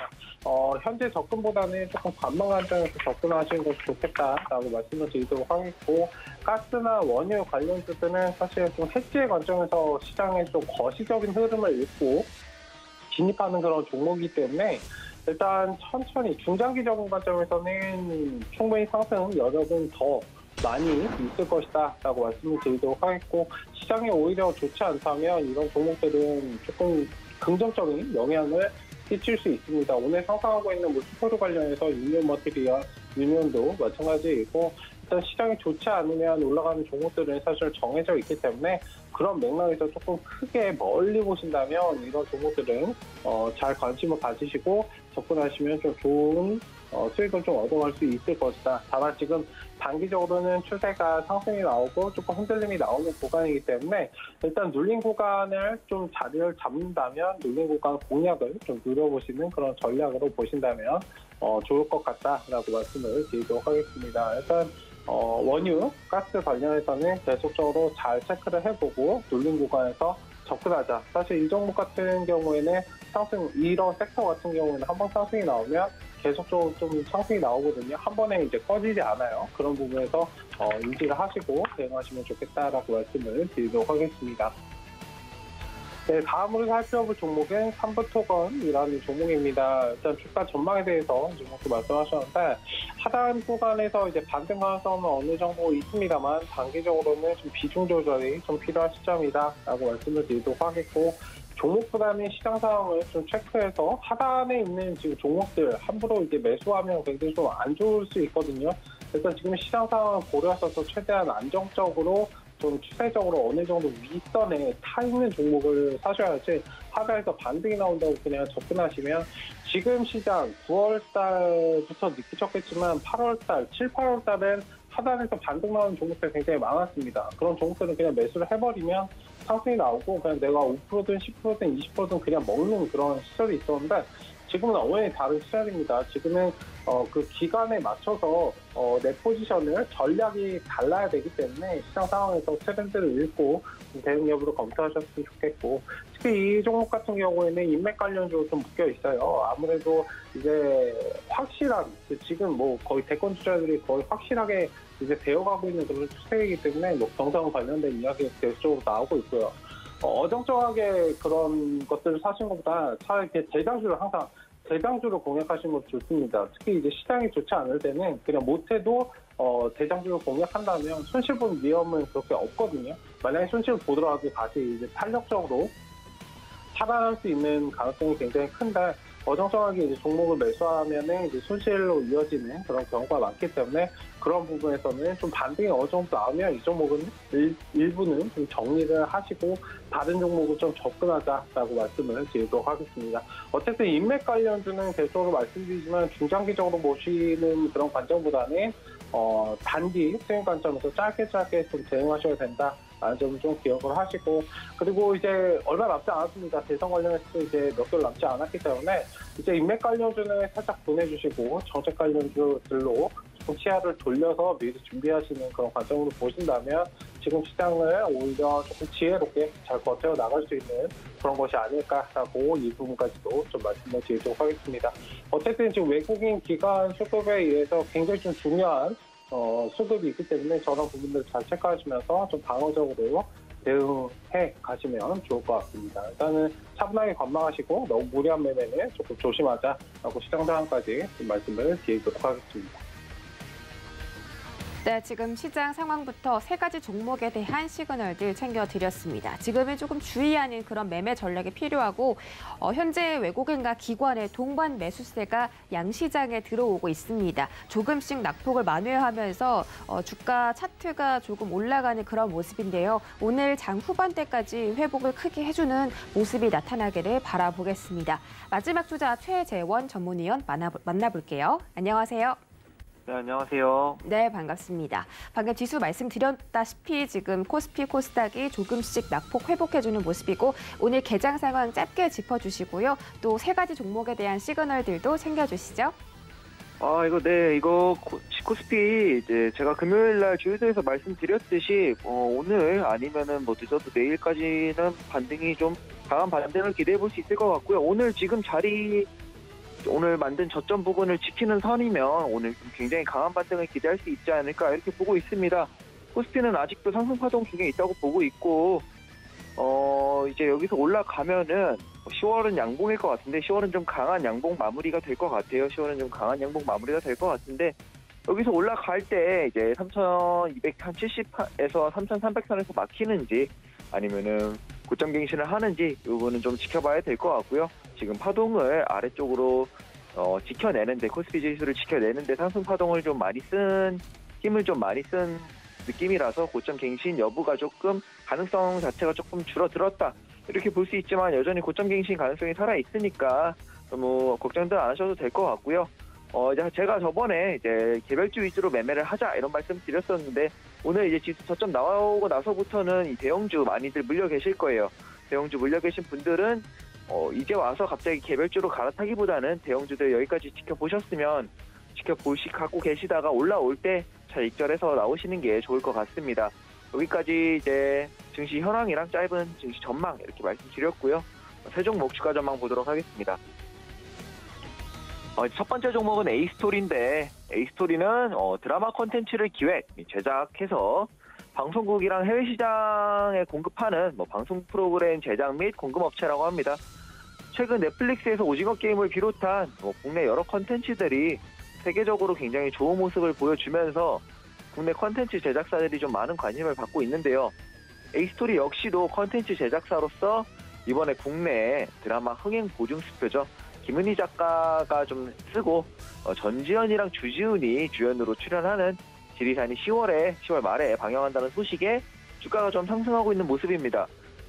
현재 접근보다는 조금 관망 관점에서 접근하시는 것이 좋겠다라고 말씀을 드리도록 하겠고, 가스나 원유 관련주들은 사실 좀 해지의 관점에서 시장의 좀 거시적인 흐름을 읽고 진입하는 그런 종목이기 때문에 일단 천천히 중장기적인 관점에서는 충분히 상승 여력은 더 많이 있을 것이다 라고 말씀을 드리도록 하겠고, 시장이 오히려 좋지 않다면 이런 종목들은 조금 긍정적인 영향을 끼칠 수 있습니다. 오늘 상승하고 있는 뭐 슈퍼드 관련해서 유니온 머티리얼, 유니온도 마찬가지이고, 일단 시장이 좋지 않으면 올라가는 종목들은 사실 정해져 있기 때문에 그런 맥락에서 조금 크게 멀리 보신다면 이런 종목들은 잘 관심을 가지시고 접근하시면 좀 좋은 수익을 좀 얻어갈 수 있을 것이다. 다만 지금 단기적으로는 추세가 상승이 나오고 조금 흔들림이 나오는 구간이기 때문에 일단 눌린 구간을 좀 자리를 잡는다면 눌린 구간 공략을 좀 누려보시는 그런 전략으로 보신다면 좋을 것 같다라고 말씀을 드리도록 하겠습니다. 일단 원유, 가스 관련해서는 계속적으로 잘 체크를 해보고 눌린 구간에서 접근하자. 사실 이 종목 같은 경우에는 상승, 이런 섹터 같은 경우에는 한번 상승이 나오면 계속적으로 좀 상승이 나오거든요. 한 번에 이제 꺼지지 않아요. 그런 부분에서 인지를 하시고 대응하시면 좋겠다라고 말씀을 드리도록 하겠습니다. 네, 다음으로 살펴볼 종목은 삼부토건이라는 종목입니다. 일단 주가 전망에 대해서 종목도 말씀하셨는데 하단 구간에서 이제 반등 가능성은 어느 정도 있습니다만 단기적으로는 좀 비중 조절이 좀 필요한 시점이다라고 말씀을 드리도록 하겠고, 종목보다는 시장 상황을 좀 체크해서 하단에 있는 지금 종목들 함부로 이제 매수하면 굉장히 좀 안 좋을 수 있거든요. 그래서 지금 시장 상황을 고려해서 최대한 안정적으로 좀 추세적으로 어느 정도 윗선에 타 있는 종목을 사셔야지 하단에서 반등이 나온다고 그냥 접근하시면 지금 시장 9월 달부터 느끼셨겠지만 8월 달, 7, 8월 달은 하단에서 반등 나오는 종목들이 굉장히 많았습니다. 그런 종목들은 그냥 매수를 해버리면 상승이 나오고 그냥 내가 5%든 10%든 20%든 그냥 먹는 그런 시절이 있었는데 지금은 완전히 다른 시절입니다. 지금은 그 기간에 맞춰서 내 포지션을 전략이 달라야 되기 때문에 시장 상황에서 트렌드를 읽고 대응 여부를 검토하셨으면 좋겠고, 특히 이 종목 같은 경우에는 인맥 관련주로 좀 묶여 있어요. 아무래도 이제 확실한, 지금 뭐 거의 대권 투자들이 거의 확실하게 이제 되어가고 있는 그런 추세이기 때문에 뭐 경상 관련된 이야기 계속적으로 나오고 있고요. 어정쩡하게 그런 것들을 사신 것보다 차라리 대장주를 항상 대장주를 공략하시는 것도 좋습니다. 특히 이제 시장이 좋지 않을 때는 그냥 못해도 대장주를 공략한다면 손실 본 위험은 그렇게 없거든요. 만약에 손실을 보더라도 다시 이제 탄력적으로 살아날 수 있는 가능성이 굉장히 큰데, 어정쩡하게 이제 종목을 매수하면은 이제 손실로 이어지는 그런 경우가 많기 때문에 그런 부분에서는 좀 반등이 어느 정도 나오면 이 종목은 일부는 좀 정리를 하시고 다른 종목을 좀 접근하자라고 말씀을 드리도록 하겠습니다. 어쨌든 인맥 관련주는 계속적으로 말씀드리지만 중장기적으로 보시는 그런 관점보다는 단기 수익 관점에서 짧게 좀 대응하셔야 된다. 라는 점을 좀 기억을 하시고, 그리고 이제 얼마 남지 않았습니다. 대선 관련해서 이제 몇 개월 남지 않았기 때문에 이제 인맥 관련주는 살짝 보내주시고 정책 관련주들로 조금 시야를 돌려서 미리 준비하시는 그런 관점으로 보신다면 지금 시장을 오히려 조금 지혜롭게 잘 버텨 나갈 수 있는 그런 것이 아닐까라고 이 부분까지도 좀 말씀을 드리도록 하겠습니다. 어쨌든 지금 외국인 기관 수급에 의해서 굉장히 좀 중요한 수급이 있기 때문에 저런 부분들을 잘 체크하시면서 좀 방어적으로 대응해 가시면 좋을 것 같습니다. 일단은 차분하게 관망하시고 너무 무리한 매매는 조금 조심하자라고 시장 상황까지 말씀을 드리도록 하겠습니다. 네, 지금 시장 상황부터 세 가지 종목에 대한 시그널들 챙겨드렸습니다. 지금은 조금 주의하는 그런 매매 전략이 필요하고 현재 외국인과 기관의 동반 매수세가 양시장에 들어오고 있습니다. 조금씩 낙폭을 만회하면서 주가 차트가 조금 올라가는 그런 모습인데요. 오늘 장 후반대까지 회복을 크게 해주는 모습이 나타나기를 바라보겠습니다. 마지막 주자 최재원 전문위원 만나볼게요. 안녕하세요. 네, 안녕하세요. 네, 반갑습니다. 방금 지수 말씀드렸다시피 지금 코스피, 코스닥이 조금씩 낙폭 회복해주는 모습이고 오늘 개장 상황 짧게 짚어주시고요. 또 세 가지 종목에 대한 시그널들도 챙겨주시죠. 이거 코스피 이제 제가 금요일 날 주유소에서 말씀드렸듯이 오늘 아니면은 뭐 늦어도 내일까지는 반등이 좀 강한 반등을 기대해 볼 수 있을 것 같고요. 오늘 만든 저점 부근을 지키는 선이면 오늘 좀 굉장히 강한 반등을 기대할 수 있지 않을까 이렇게 보고 있습니다. 코스피는 아직도 상승 파동 중에 있다고 보고 있고 이제 여기서 올라가면은 10월은 양봉일 것 같은데 10월은 좀 강한 양봉 마무리가 될 것 같아요. 10월은 좀 강한 양봉 마무리가 될 것 같은데 여기서 올라갈 때 이제 3,270에서 3,300선에서 막히는지 아니면은 고점 갱신을 하는지 이거는 좀 지켜봐야 될 것 같고요. 지금 파동을 아래쪽으로 지켜내는데 코스피 지수를 지켜내는데 상승 파동을 좀 많이 쓴 힘을 좀 많이 쓴 느낌이라서 고점 갱신 여부가 조금 가능성 자체가 조금 줄어들었다 이렇게 볼 수 있지만 여전히 고점 갱신 가능성이 살아 있으니까 너무 걱정들 안 하셔도 될 것 같고요. 제가 저번에 이제 개별주 위주로 매매를 하자 이런 말씀 드렸었는데 오늘 이제 지수 저점 나오고 나서부터는 이 대형주 많이들 물려 계실 거예요. 대형주 물려 계신 분들은 이제 와서 갑자기 개별주로 갈아타기보다는 대형주들 여기까지 지켜보시고 계시다가 올라올 때 잘 익절해서 나오시는 게 좋을 것 같습니다. 여기까지 이제 증시 현황이랑 짧은 증시 전망 이렇게 말씀드렸고요. 세 종목 주가 전망 보도록 하겠습니다. 첫 번째 종목은 A스토리인데 A스토리는 드라마 콘텐츠를 기획, 제작해서 방송국이랑 해외 시장에 공급하는 방송 프로그램 제작 및 공급업체라고 합니다. 최근 넷플릭스에서 오징어 게임을 비롯한 국내 여러 콘텐츠들이 세계적으로 굉장히 좋은 모습을 보여주면서 국내 콘텐츠 제작사들이 좀 많은 관심을 받고 있는데요. A스토리 역시도 콘텐츠 제작사로서 이번에 국내 드라마 흥행 보증수표죠. 김은희 작가가 좀 쓰고 전지현이랑 주지훈이 주연으로 출연하는 지리산이 10월 말에 방영한다는 소식에 주가가 좀 상승하고 있는 모습입니다.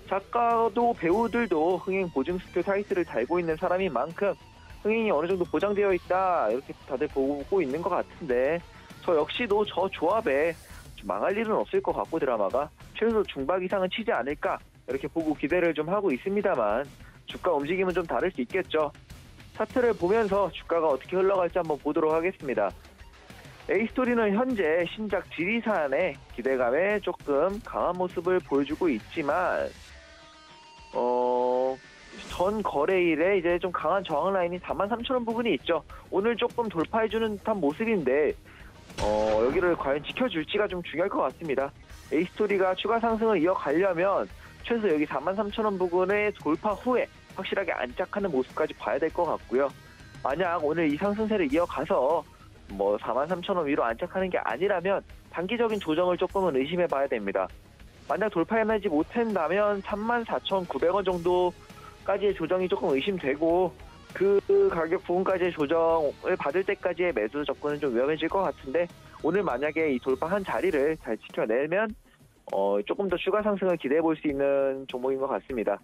작가도 배우들도 흥행 보증수표 타이틀을 달고 있는 사람인 만큼 흥행이 어느 정도 보장되어 있다 이렇게 다들 보고 있는 것 같은데 저 역시도 저 조합에 좀 망할 일은 없을 것 같고 드라마가 최소 중박 이상은 치지 않을까 이렇게 보고 기대를 좀 하고 있습니다만 주가 움직임은 좀 다를 수 있겠죠. 차트를 보면서 주가가 어떻게 흘러갈지 한번 보도록 하겠습니다. A스토리는 현재 신작 지리산의 기대감에 조금 강한 모습을 보여주고 있지만 전 거래일에 이제 좀 강한 저항 라인이 43,000원 부분이 있죠. 오늘 조금 돌파해주는 듯한 모습인데 여기를 과연 지켜줄지가 좀 중요할 것 같습니다. A스토리가 추가 상승을 이어가려면 최소 여기 43,000원 부근의 돌파 후에 확실하게 안착하는 모습까지 봐야 될 것 같고요. 만약 오늘 이 상승세를 이어가서 43,000원 위로 안착하는 게 아니라면 단기적인 조정을 조금은 의심해 봐야 됩니다. 만약 돌파해내지 못한다면 34,900원 정도까지의 조정이 조금 의심되고 그 가격 부분까지의 조정을 받을 때까지의 매수 접근은 좀 위험해질 것 같은데 오늘 만약에 이 돌파한 자리를 잘 지켜내면 조금 더 추가 상승을 기대해 볼 수 있는 종목인 것 같습니다.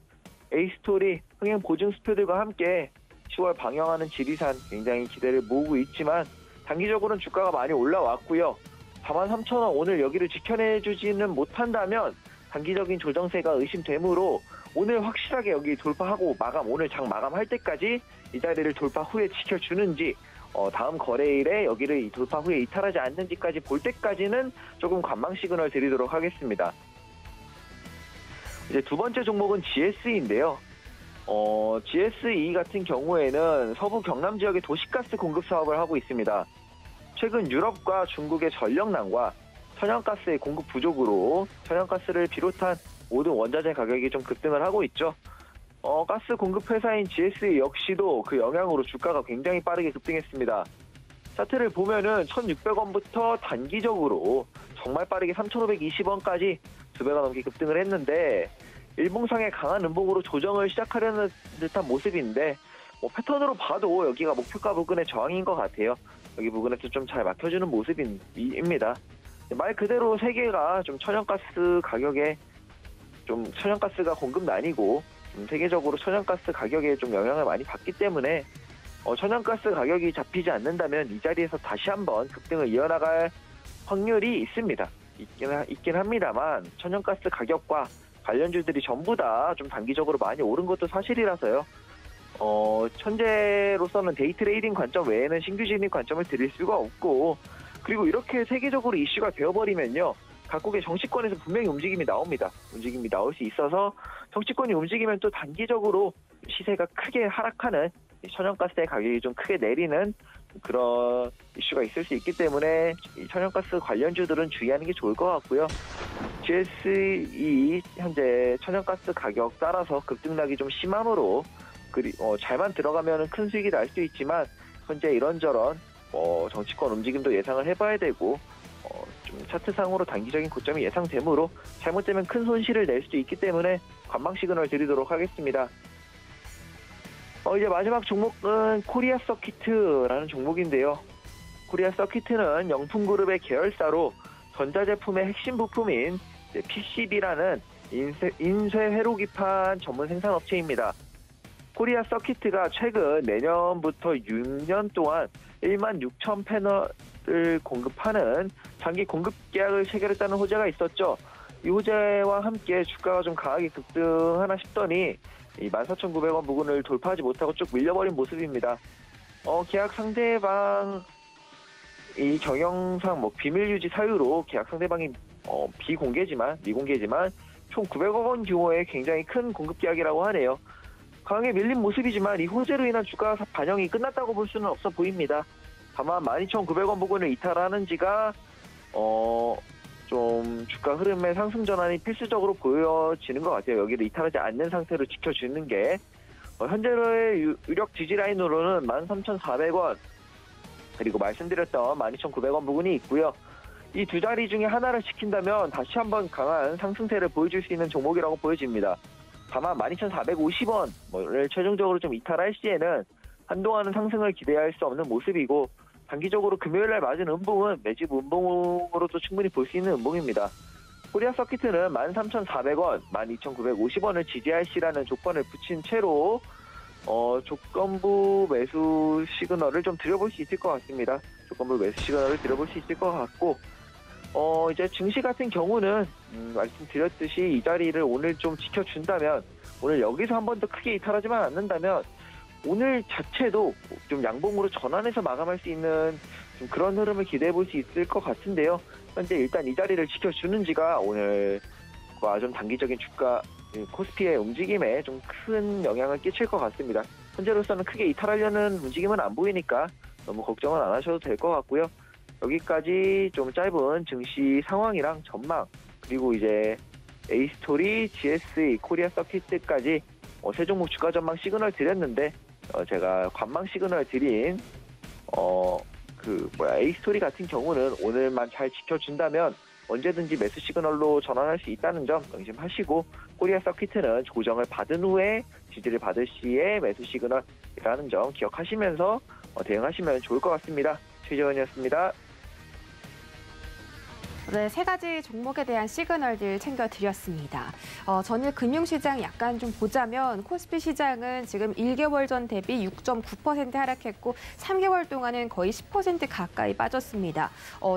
A스토리 흥행 보증 수표들과 함께 10월 방영하는 지리산 굉장히 기대를 모으고 있지만 단기적으로는 주가가 많이 올라왔고요. 43,000원 오늘 여기를 지켜내주지는 못한다면 단기적인 조정세가 의심되므로 오늘 확실하게 여기 돌파하고 오늘 장 마감할 때까지 이 자리를 돌파 후에 지켜주는지 다음 거래일에 여기를 이 돌파 후에 이탈하지 않는지까지 볼 때까지는 조금 관망 시그널 드리도록 하겠습니다. 이제 두 번째 종목은 GSE인데요. GSE 같은 경우에는 서부 경남 지역의 도시가스 공급 사업을 하고 있습니다. 최근 유럽과 중국의 전력난과 천연가스의 공급 부족으로 천연가스를 비롯한 모든 원자재 가격이 좀 급등을 하고 있죠. 가스 공급 회사인 GSE 역시도 그 영향으로 주가가 굉장히 빠르게 급등했습니다. 차트를 보면은 1,600원부터 단기적으로 정말 빠르게 3,520원까지 2배가 넘게 급등을 했는데 일봉상의 강한 음봉으로 조정을 시작하려는 듯한 모습인데 패턴으로 봐도 여기가 목표가 부근의 저항인 것 같아요. 여기 부근에서 좀 잘 막혀주는 모습입니다. 말 그대로 세계가 좀 천연가스 가격에 좀 천연가스가 공급난이고 세계적으로 천연가스 가격에 좀 영향을 많이 받기 때문에 천연가스 가격이 잡히지 않는다면 이 자리에서 다시 한번 급등을 이어나갈 확률이 있습니다. 있긴 합니다만 천연가스 가격과 관련주들이 전부 다 좀 단기적으로 많이 오른 것도 사실이라서요. 현재로서는 데이 트레이딩 관점 외에는 신규 진입 관점을 드릴 수가 없고 그리고 이렇게 세계적으로 이슈가 되어버리면요. 각국의 정치권에서 분명히 움직임이 나옵니다. 움직임이 나올 수 있어서 정치권이 움직이면 또 단기적으로 시세가 크게 하락하는 천연가스의 가격이 좀 크게 내리는 그런 이슈가 있을 수 있기 때문에 이 천연가스 관련주들은 주의하는 게 좋을 것 같고요. GSE 현재 천연가스 가격 따라서 급등락이 좀 심하므로 잘만 들어가면 큰 수익이 날 수 있지만 현재 이런저런 정치권 움직임도 예상을 해봐야 되고 좀 차트상으로 단기적인 고점이 예상되므로 잘못되면 큰 손실을 낼 수도 있기 때문에 관망 시그널 드리도록 하겠습니다. 이제 마지막 종목은 코리아 서키트라는 종목인데요. 코리아 서키트는 영풍그룹의 계열사로 전자제품의 핵심 부품인 PCB라는 인쇄 회로기판 전문 생산업체입니다. 코리아 서키트가 최근 내년부터 6년 동안 16,000 패널을 공급하는 장기 공급 계약을 체결했다는 호재가 있었죠. 이 호재와 함께 주가가 좀 강하게 급등하나 싶더니 이 14,900원 부근을 돌파하지 못하고 쭉 밀려버린 모습입니다. 계약 상대방 이 경영상 비밀 유지 사유로 계약 상대방이 미공개지만 총 900억 원 규모의 굉장히 큰 공급 계약이라고 하네요. 강하게 밀린 모습이지만 이 호재로 인한 주가 반영이 끝났다고 볼 수는 없어 보입니다. 다만 12,900원 부근을 이탈하는지가 좀 주가 흐름의 상승 전환이 필수적으로 보여지는 것 같아요. 여기를 이탈하지 않는 상태로 지켜주는 게 현재의 유력 지지 라인으로는 13,400원 그리고 말씀드렸던 12,900원 부근이 있고요. 이 두 자리 중에 하나를 지킨다면 다시 한번 강한 상승세를 보여줄 수 있는 종목이라고 보여집니다. 다만 12,450원을 최종적으로 좀 이탈할 시에는 한동안은 상승을 기대할 수 없는 모습이고 단기적으로 금요일날 맞은 음봉은 매집 음봉으로도 충분히 볼 수 있는 음봉입니다. 코리아 서키트는 13,400원, 12,950원을 지지할 시라는 조건을 붙인 채로 조건부 매수 시그널을 좀 드려볼 수 있을 것 같습니다. 조건부 매수 시그널을 드려볼 수 있을 것 같고 이제 증시 같은 경우는 말씀드렸듯이 이 자리를 오늘 좀 지켜준다면 오늘 여기서 한 번 더 크게 이탈하지만 않는다면 오늘 자체도 좀 양봉으로 전환해서 마감할 수 있는 좀 그런 흐름을 기대해 볼 수 있을 것 같은데요. 현재 일단 이 자리를 지켜주는지가 오늘과 좀 단기적인 주가 코스피의 움직임에 좀 큰 영향을 끼칠 것 같습니다. 현재로서는 크게 이탈하려는 움직임은 안 보이니까 너무 걱정은 안 하셔도 될 것 같고요. 여기까지 좀 짧은 증시 상황이랑 전망, 그리고 이제 A스토리, GSE, 코리아 서킷까지 세 종목 주가 전망 시그널 드렸는데 제가 관망 시그널 드린 A스토리 같은 경우는 오늘만 잘 지켜준다면 언제든지 매수 시그널로 전환할 수 있다는 점 명심하시고, 코리아 서킷은 조정을 받은 후에 지지를 받을 시에 매수 시그널이라는 점 기억하시면서 대응하시면 좋을 것 같습니다. 최재원이었습니다. 네, 세 가지 종목에 대한 시그널들 챙겨드렸습니다. 전일 금융시장 약간 좀 보자면 코스피 시장은 지금 1개월 전 대비 6.9% 하락했고 3개월 동안은 거의 10% 가까이 빠졌습니다.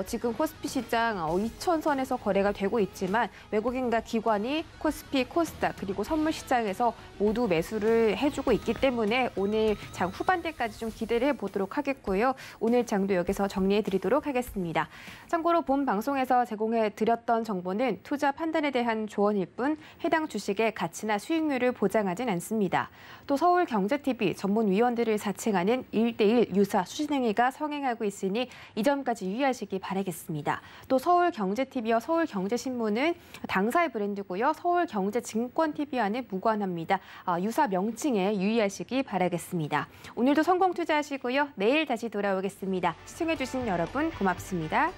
지금 코스피 시장 2,000선에서 거래가 되고 있지만 외국인과 기관이 코스피, 코스닥 그리고 선물 시장에서 모두 매수를 해주고 있기 때문에 오늘 장 후반대까지 좀 기대를 해보도록 하겠고요. 오늘 장도 여기서 정리해드리도록 하겠습니다. 참고로 본 방송에서 제공해드렸던 정보는 투자 판단에 대한 조언일 뿐 해당 주식의 가치나 수익률을 보장하진 않습니다. 또 서울경제TV 전문위원들을 사칭하는 1:1 유사 수신행위가 성행하고 있으니 이 점까지 유의하시기 바라겠습니다. 또 서울경제TV와 서울경제신문은 당사의 브랜드고요. 서울경제증권TV와는 무관합니다. 유사 명칭에 유의하시기 바라겠습니다. 오늘도 성공 투자하시고요. 내일 다시 돌아오겠습니다. 시청해주신 여러분 고맙습니다.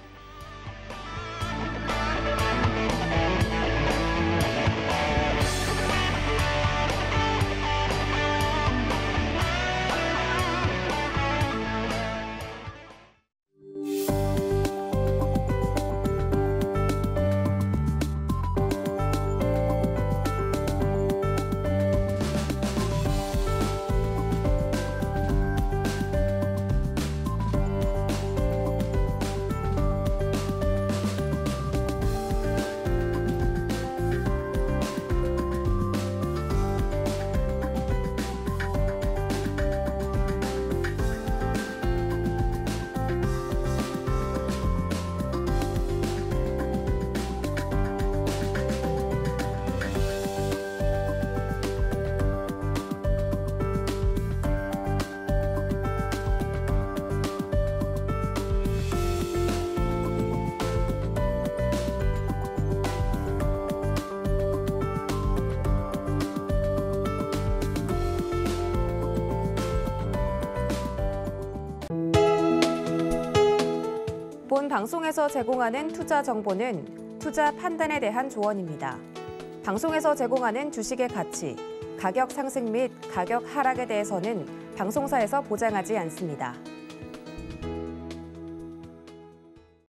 본 방송에서 제공하는 투자 정보는 투자 판단에 대한 조언입니다. 방송에서 제공하는 주식의 가치, 가격 상승 및 가격 하락에 대해서는 방송사에서 보장하지 않습니다.